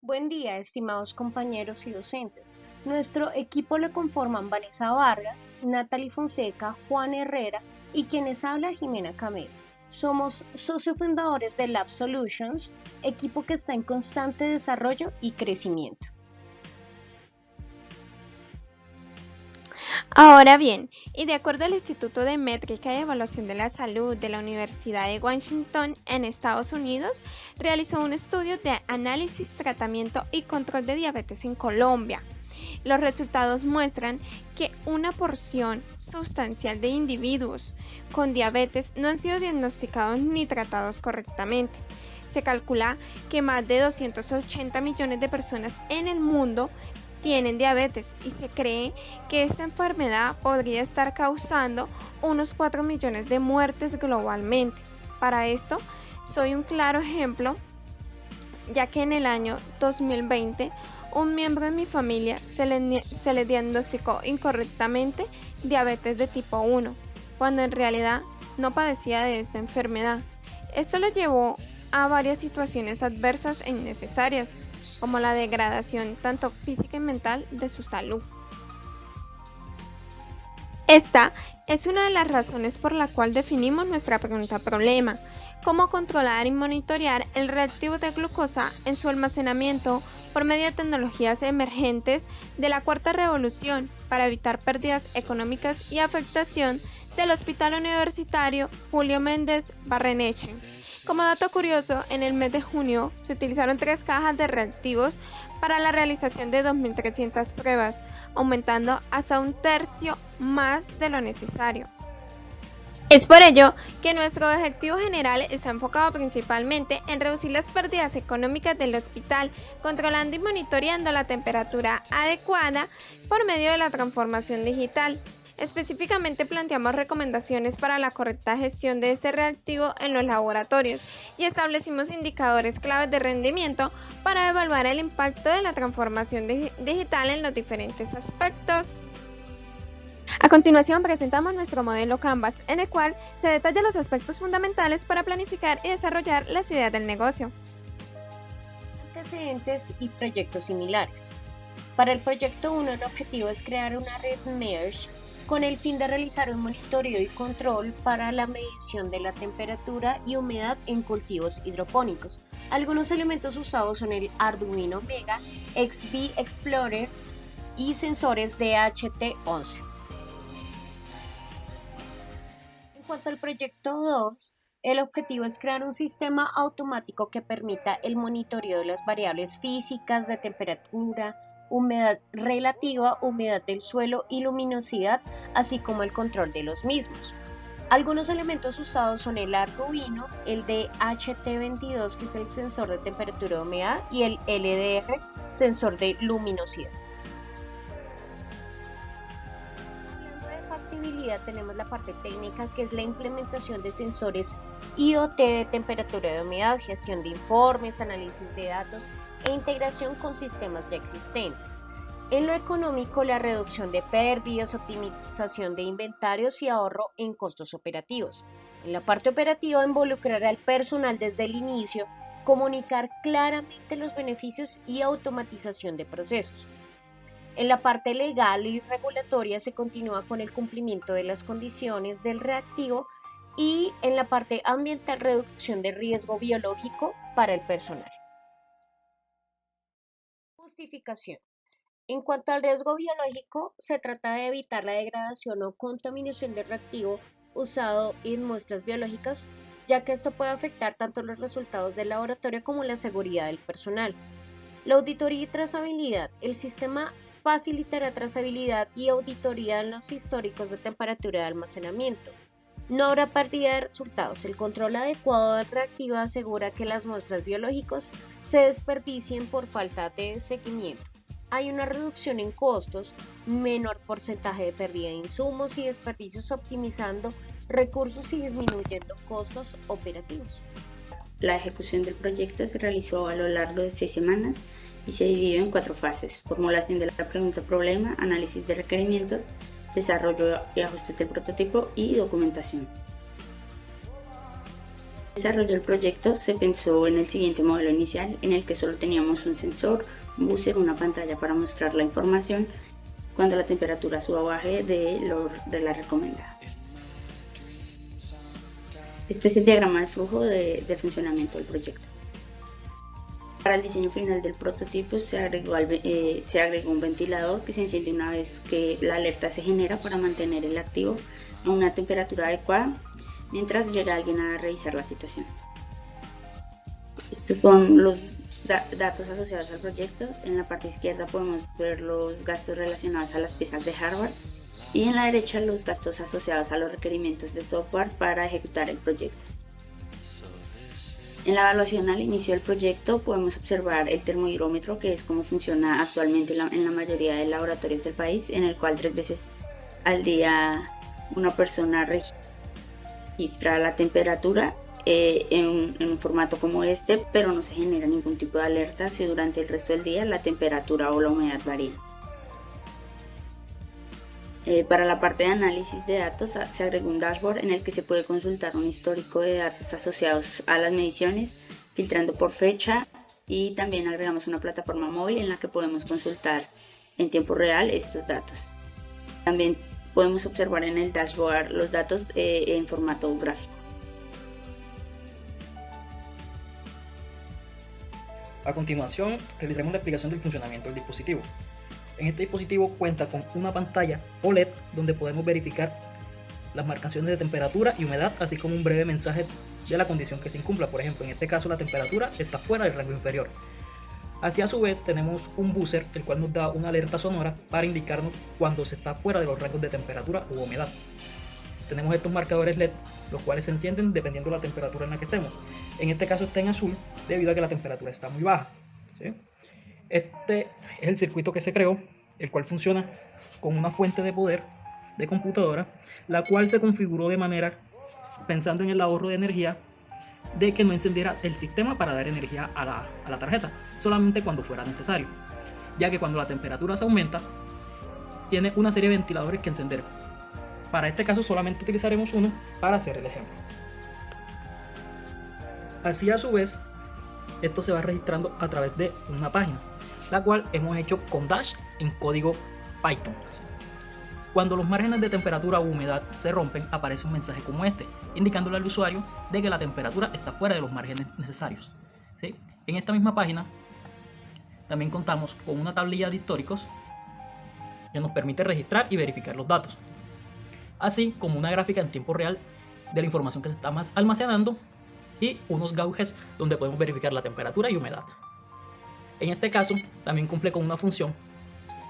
Buen día, estimados compañeros y docentes. Nuestro equipo lo conforman Vanessa Vargas, Natalie Fonseca, Juan Herrera y quienes habla Jimena Camero. Somos sociofundadores de Lab Solutions, equipo que está en constante desarrollo y crecimiento. Ahora bien, y de acuerdo al Instituto de Métrica y Evaluación de la Salud de la Universidad de Washington en Estados Unidos, realizó un estudio de análisis, tratamiento y control de diabetes en Colombia. Los resultados muestran que una porción sustancial de individuos con diabetes no han sido diagnosticados ni tratados correctamente. Se calcula que más de 280 millones de personas en el mundo tienen diabetes y se cree que esta enfermedad podría estar causando unos 4 millones de muertes globalmente. Para esto, soy un claro ejemplo, ya que en el año 2020 un miembro de mi familia se le diagnosticó incorrectamente diabetes de tipo 1, cuando en realidad no padecía de esta enfermedad. Esto lo llevó a varias situaciones adversas e innecesarias, como la degradación tanto física y mental de su salud. Esta es una de las razones por la cual definimos nuestra pregunta problema: cómo controlar y monitorear el reactivo de glucosa en su almacenamiento por medio de tecnologías emergentes de la cuarta revolución para evitar pérdidas económicas y afectación del Hospital Universitario Julio Méndez Barrenechea. Como dato curioso, en el mes de junio se utilizaron 3 cajas de reactivos para la realización de 2.300 pruebas, aumentando hasta un tercio más de lo necesario. Es por ello que nuestro objetivo general está enfocado principalmente en reducir las pérdidas económicas del hospital, controlando y monitoreando la temperatura adecuada por medio de la transformación digital. Específicamente planteamos recomendaciones para la correcta gestión de este reactivo en los laboratorios y establecimos indicadores claves de rendimiento para evaluar el impacto de la transformación digital en los diferentes aspectos. A continuación presentamos nuestro modelo Canvas, en el cual se detallan los aspectos fundamentales para planificar y desarrollar las ideas del negocio. Antecedentes y proyectos similares. Para el proyecto 1, el objetivo es crear una red MERS con el fin de realizar un monitoreo y control para la medición de la temperatura y humedad en cultivos hidropónicos. Algunos elementos usados son el Arduino Mega, XBee Explorer y sensores DHT11. En cuanto al proyecto 2, el objetivo es crear un sistema automático que permita el monitoreo de las variables físicas de temperatura, humedad relativa, humedad del suelo y luminosidad, así como el control de los mismos. Algunos elementos usados son el Arduino, el DHT22, que es el sensor de temperatura y humedad, y el LDR, sensor de luminosidad. Hablando de factibilidad, tenemos la parte técnica, que es la implementación de sensores IoT de temperatura y humedad, gestión de informes, análisis de datos e integración con sistemas ya existentes. En lo económico, la reducción de pérdidas, optimización de inventarios y ahorro en costos operativos. En la parte operativa, involucrar al personal desde el inicio, comunicar claramente los beneficios y automatización de procesos. En la parte legal y regulatoria se continúa con el cumplimiento de las condiciones del reactivo y en la parte ambiental, reducción de riesgo biológico para el personal. Justificación. En cuanto al riesgo biológico, se trata de evitar la degradación o contaminación del reactivo usado en muestras biológicas, ya que esto puede afectar tanto los resultados del laboratorio como la seguridad del personal. La auditoría y trazabilidad. El sistema facilitará trazabilidad y auditoría en los históricos de temperatura de almacenamiento. No habrá pérdida de resultados. El control adecuado del reactivo asegura que las muestras biológicas se desperdicien por falta de seguimiento. Hay una reducción en costos, menor porcentaje de pérdida de insumos y desperdicios, optimizando recursos y disminuyendo costos operativos. La ejecución del proyecto se realizó a lo largo de 6 semanas y se dividió en 4 fases: formulación de la pregunta-problema, análisis de requerimientos, desarrollo y ajuste del prototipo y documentación. desarrollo del proyecto se pensó en el siguiente modelo inicial, en el que solo teníamos un sensor, un buzzer, una pantalla para mostrar la información cuando la temperatura suba o baje de la recomendada. Este es el diagrama del flujo del funcionamiento del proyecto. Para el diseño final del prototipo se agregó un ventilador que se enciende una vez que la alerta se genera para mantener el activo a una temperatura adecuada mientras llega alguien a revisar la situación. Estos son los datos asociados al proyecto. En la parte izquierda podemos ver los gastos relacionados a las piezas de hardware y en la derecha los gastos asociados a los requerimientos de software para ejecutar el proyecto. En la evaluación al inicio del proyecto podemos observar el termohidrómetro, que es como funciona actualmente en la mayoría de laboratorios del país, en el cual 3 veces al día una persona registra la temperatura en un formato como este, pero no se genera ningún tipo de alerta si durante el resto del día la temperatura o la humedad varía. Para la parte de análisis de datos se agregó un dashboard en el que se puede consultar un histórico de datos asociados a las mediciones, filtrando por fecha, y también agregamos una plataforma móvil en la que podemos consultar en tiempo real estos datos. También podemos observar en el dashboard los datos en formato gráfico. A continuación, realizaremos la explicación del funcionamiento del dispositivo. En este dispositivo cuenta con una pantalla OLED donde podemos verificar las marcaciones de temperatura y humedad, así como un breve mensaje de la condición que se incumpla. Por ejemplo, en este caso la temperatura está fuera del rango inferior. Así, a su vez, tenemos un buzzer, el cual nos da una alerta sonora para indicarnos cuando se está fuera de los rangos de temperatura u humedad. Tenemos estos marcadores LED, los cuales se encienden dependiendo de la temperatura en la que estemos. En este caso está en azul debido a que la temperatura está muy baja, ¿sí? Este es el circuito que se creó, el cual funciona con una fuente de poder de computadora, la cual se configuró de manera pensando en el ahorro de energía, de que no encendiera el sistema para dar energía a la tarjeta, solamente cuando fuera necesario, ya que cuando la temperatura se aumenta, tiene una serie de ventiladores que encender. Para este caso solamente utilizaremos uno para hacer el ejemplo. Así, a su vez, esto se va registrando a través de una página, la cual hemos hecho con Dash en código Python. Cuando los márgenes de temperatura o humedad se rompen, aparece un mensaje como este, indicándole al usuario de que la temperatura está fuera de los márgenes necesarios, ¿sí? En esta misma página también contamos con una tablilla de históricos que nos permite registrar y verificar los datos, así como una gráfica en tiempo real de la información que se está almacenando y unos gauges donde podemos verificar la temperatura y humedad. En este caso también cumple con una función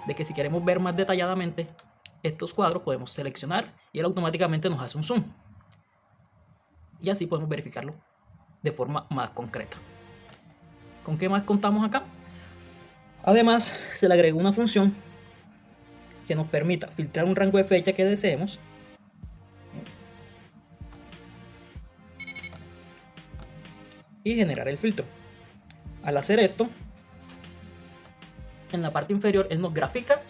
de que si queremos ver más detalladamente estos cuadros, podemos seleccionar y él automáticamente nos hace un zoom, y así podemos verificarlo de forma más concreta. ¿Con qué más contamos acá? Además, se le agregó una función que nos permita filtrar un rango de fecha que deseemos y generar el filtro. Al hacer esto, en la parte inferior él nos grafica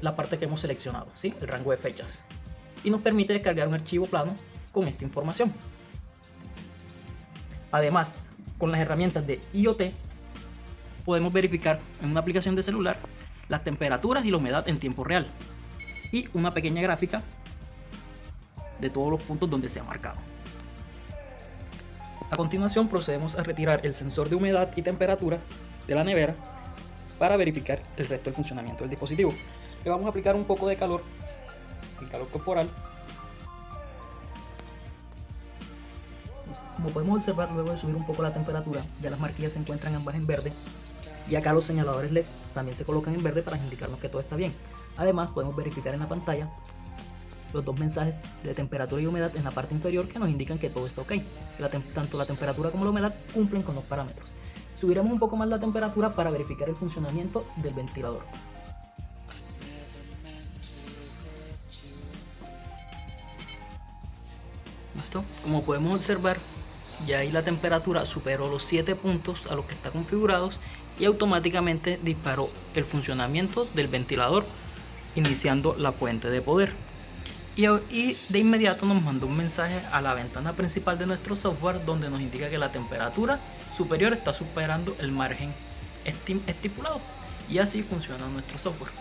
la parte que hemos seleccionado, ¿sí? El rango de fechas, y nos permite descargar un archivo plano con esta información. Además, con las herramientas de IoT podemos verificar en una aplicación de celular las temperaturas y la humedad en tiempo real y una pequeña gráfica de todos los puntos donde se ha marcado. A continuación procedemos a retirar el sensor de humedad y temperatura de la nevera para verificar el resto del funcionamiento del dispositivo. Le vamos a aplicar un poco de calor, el calor corporal. Como podemos observar, luego de subir un poco la temperatura, ya las marquillas se encuentran ambas en verde, y acá los señaladores LED también se colocan en verde para indicarnos que todo está bien. Además, podemos verificar en la pantalla los dos mensajes de temperatura y humedad en la parte inferior que nos indican que todo está ok, que tanto la temperatura como la humedad cumplen con los parámetros. Subiremos un poco más la temperatura para verificar el funcionamiento del ventilador. ¿Listo? Como podemos observar, ya ahí la temperatura superó los 7 puntos a los que está configurados y automáticamente disparó el funcionamiento del ventilador, iniciando la fuente de poder. y de inmediato nos manda un mensaje a la ventana principal de nuestro software donde nos indica que la temperatura superior está superando el margen estipulado, y así funciona nuestro software.